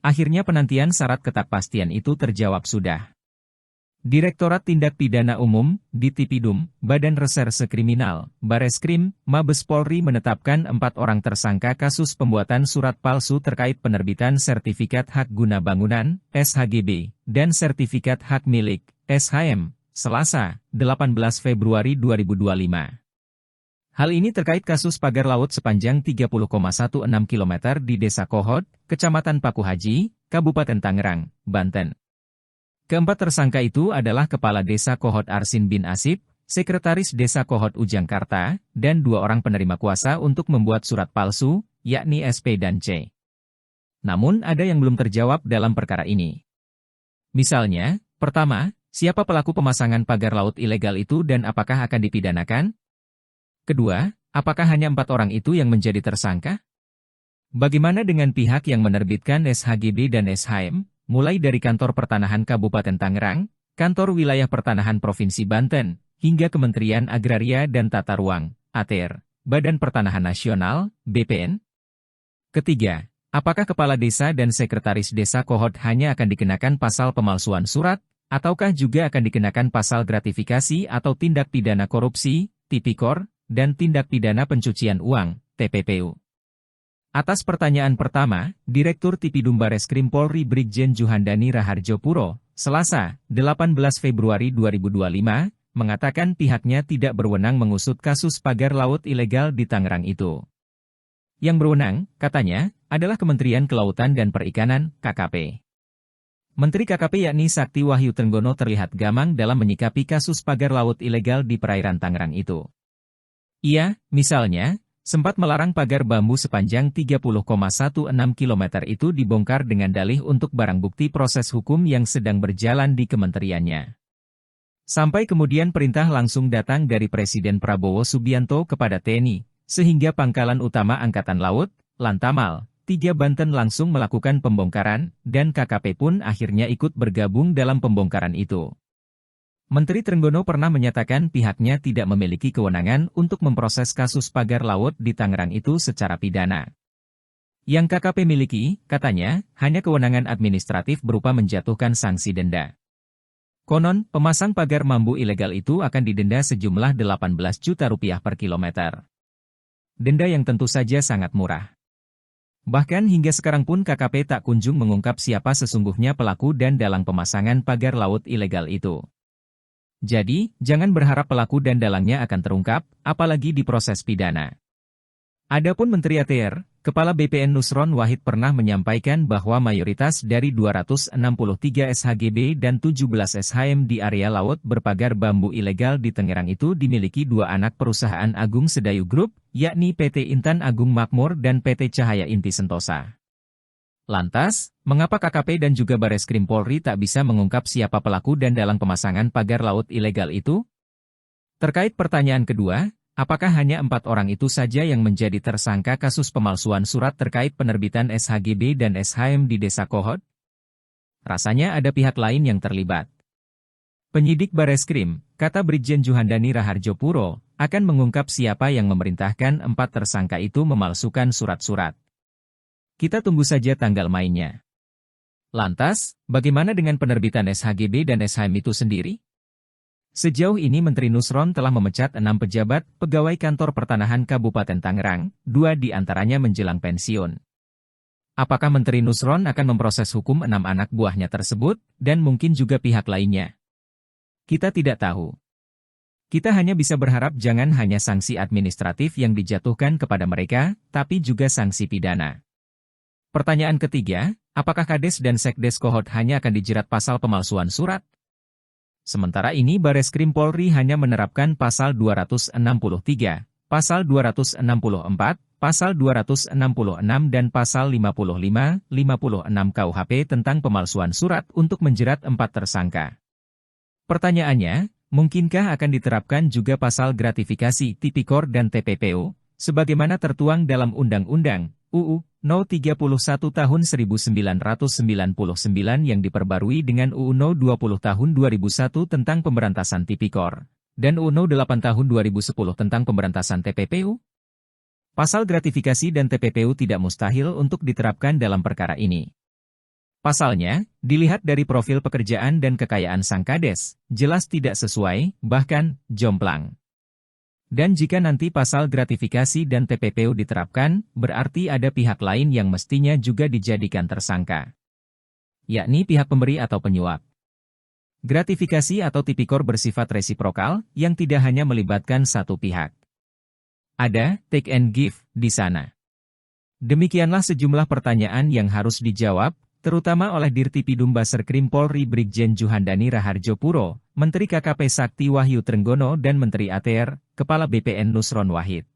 Akhirnya penantian syarat ketakpastian itu terjawab sudah. Direktorat Tindak Pidana Umum, Ditipidum, Badan Reserse Kriminal, Bareskrim, Mabes Polri menetapkan 4 orang tersangka kasus pembuatan surat palsu terkait penerbitan Sertifikat Hak Guna Bangunan, SHGB, dan Sertifikat Hak Milik, SHM, Selasa, 18 Februari 2025. Hal ini terkait kasus pagar laut sepanjang 30,16 km di Desa Kohod, Kecamatan Paku Haji, Kabupaten Tangerang, Banten. Keempat tersangka itu adalah Kepala Desa Kohod Arsin bin Asip, Sekretaris Desa Kohod Ujangkarta, dan 2 orang penerima kuasa untuk membuat surat palsu, yakni SP dan C. Namun ada yang belum terjawab dalam perkara ini. Misalnya, pertama, siapa pelaku pemasangan pagar laut ilegal itu dan apakah akan dipidanakan? Kedua, apakah hanya 4 orang itu yang menjadi tersangka? Bagaimana dengan pihak yang menerbitkan SHGB dan SHM? Mulai dari Kantor Pertanahan Kabupaten Tangerang, Kantor Wilayah Pertanahan Provinsi Banten, hingga Kementerian Agraria dan Tata Ruang, ATR, Badan Pertanahan Nasional, BPN. Ketiga, apakah Kepala Desa dan Sekretaris Desa Kohod hanya akan dikenakan pasal pemalsuan surat, ataukah juga akan dikenakan pasal gratifikasi atau tindak pidana korupsi, tipikor, dan tindak pidana pencucian uang, TPPU? Atas pertanyaan pertama, Direktur Tipidum Bareskrim Polri Brigjen Juhandani Raharjo Puro, Selasa, 18 Februari 2025, mengatakan pihaknya tidak berwenang mengusut kasus pagar laut ilegal di Tangerang itu. Yang berwenang, katanya, adalah Kementerian Kelautan dan Perikanan, KKP. Menteri KKP yakni Sakti Wahyu Trenggono terlihat gamang dalam menyikapi kasus pagar laut ilegal di perairan Tangerang itu. Ia, misalnya, sempat melarang pagar bambu sepanjang 30,16 km itu dibongkar dengan dalih untuk barang bukti proses hukum yang sedang berjalan di kementeriannya. Sampai kemudian perintah langsung datang dari Presiden Prabowo Subianto kepada TNI, sehingga Pangkalan Utama Angkatan Laut, Lantamal, 3 Banten langsung melakukan pembongkaran, dan KKP pun akhirnya ikut bergabung dalam pembongkaran itu. Menteri Trenggono pernah menyatakan pihaknya tidak memiliki kewenangan untuk memproses kasus pagar laut di Tangerang itu secara pidana. Yang KKP miliki, katanya, hanya kewenangan administratif berupa menjatuhkan sanksi denda. Konon, pemasang pagar bambu ilegal itu akan didenda sejumlah 18 juta rupiah per kilometer. Denda yang tentu saja sangat murah. Bahkan hingga sekarang pun KKP tak kunjung mengungkap siapa sesungguhnya pelaku dan dalang pemasangan pagar laut ilegal itu. Jadi, jangan berharap pelaku dan dalangnya akan terungkap, apalagi di proses pidana. Adapun Menteri ATR, Kepala BPN Nusron Wahid pernah menyampaikan bahwa mayoritas dari 263 SHGB dan 17 SHM di area laut berpagar bambu ilegal di Tangerang itu dimiliki 2 anak perusahaan Agung Sedayu Group, yakni PT Intan Agung Makmur dan PT Cahaya Inti Sentosa. Lantas, mengapa KKP dan juga Bareskrim Polri tak bisa mengungkap siapa pelaku dan dalang pemasangan pagar laut ilegal itu? Terkait pertanyaan kedua, apakah hanya 4 orang itu saja yang menjadi tersangka kasus pemalsuan surat terkait penerbitan SHGB dan SHM di Desa Kohod? Rasanya ada pihak lain yang terlibat. Penyidik Bareskrim, kata Brigjen Juhandani Raharjo Puro, akan mengungkap siapa yang memerintahkan 4 tersangka itu memalsukan surat-surat. Kita tunggu saja tanggal mainnya. Lantas, bagaimana dengan penerbitan SHGB dan SHM itu sendiri? Sejauh ini Menteri Nusron telah memecat 6 pejabat pegawai Kantor Pertanahan Kabupaten Tangerang, 2 di antaranya menjelang pensiun. Apakah Menteri Nusron akan memproses hukum 6 anak buahnya tersebut, dan mungkin juga pihak lainnya? Kita tidak tahu. Kita hanya bisa berharap jangan hanya sanksi administratif yang dijatuhkan kepada mereka, tapi juga sanksi pidana. Pertanyaan ketiga, apakah Kades dan Sekdes Kohod hanya akan dijerat pasal pemalsuan surat? Sementara ini Bareskrim Polri hanya menerapkan pasal 263, pasal 264, pasal 266 dan pasal 55, 56 KUHP tentang pemalsuan surat untuk menjerat 4 tersangka. Pertanyaannya, mungkinkah akan diterapkan juga pasal gratifikasi, tipikor dan TPPU, sebagaimana tertuang dalam Undang-Undang UU No. 31 Tahun 1999 yang diperbarui dengan UU No. 20 Tahun 2001 tentang pemberantasan tipikor, dan UU No. 8 Tahun 2010 tentang pemberantasan TPPU? Pasal gratifikasi dan TPPU tidak mustahil untuk diterapkan dalam perkara ini. Pasalnya, dilihat dari profil pekerjaan dan kekayaan sang kades, jelas tidak sesuai, bahkan jomplang. Dan jika nanti pasal gratifikasi dan TPPU diterapkan, berarti ada pihak lain yang mestinya juga dijadikan tersangka, yakni pihak pemberi atau penyuap. Gratifikasi atau tipikor bersifat resiprokal, yang tidak hanya melibatkan satu pihak. Ada take and give di sana. Demikianlah sejumlah pertanyaan yang harus dijawab, terutama oleh Dirtipidum Baserkrim Polri Brigjen Juhandani Raharjopuro, Menteri KKP Sakti Wahyu Trenggono dan Menteri ATR, Kepala BPN Nusron Wahid.